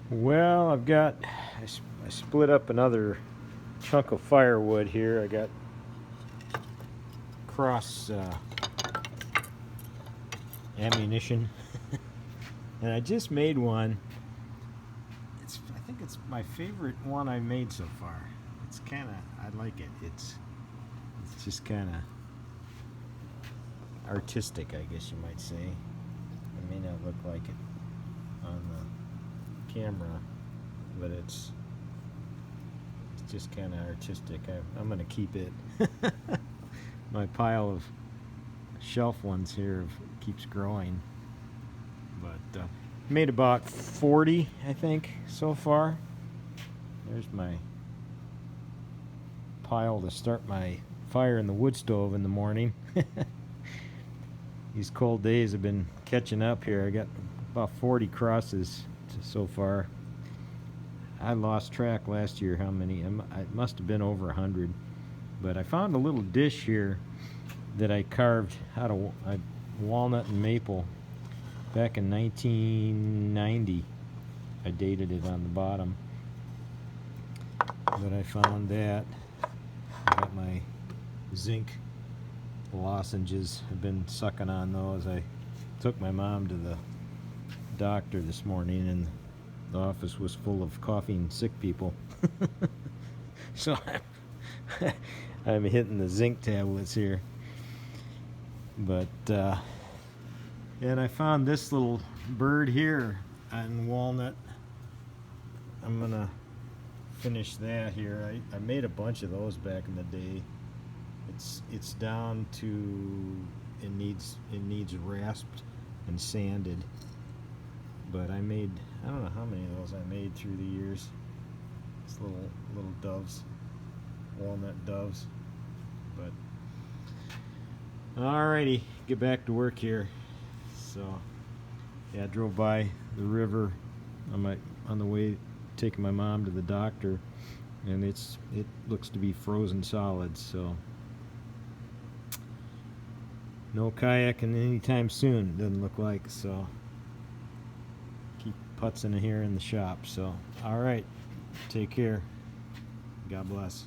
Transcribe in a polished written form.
Well, I split up another chunk of firewood here. I got cross ammunition, and I just made one. I think it's my favorite one I made so far. It's kind of, I like it. It's just kind of artistic, I guess you might say. It may not look like it on the camera, but it's just kind of artistic. I'm going to keep it. My pile of shelf ones here keeps growing, but made about 40, I think, so far. There's my pile to start my fire in the wood stove in the morning. These cold days have been catching up here. I got about 40 crosses so far. I lost track last year how many. It must have been over 100. But I found a little dish here that I carved out of walnut and maple back in 1990. I dated it on the bottom. But I found that. I got my zinc lozenges. I've been sucking on those. I took my mom to the doctor this morning, and the office was full of coughing sick people. So I'm hitting the zinc tablets here. But and I found this little bird here on walnut. I'm gonna finish that here. I made a bunch of those back in the day. It's down to it needs rasped and sanded. But I don't know how many of those I made through the years. It's little doves, walnut doves. But alrighty, get back to work here. So yeah, I drove by the river on the way taking my mom to the doctor, and it looks to be frozen solid. So no kayaking anytime soon, doesn't look like. So keep putzing here in the shop. So alright, take care. God bless.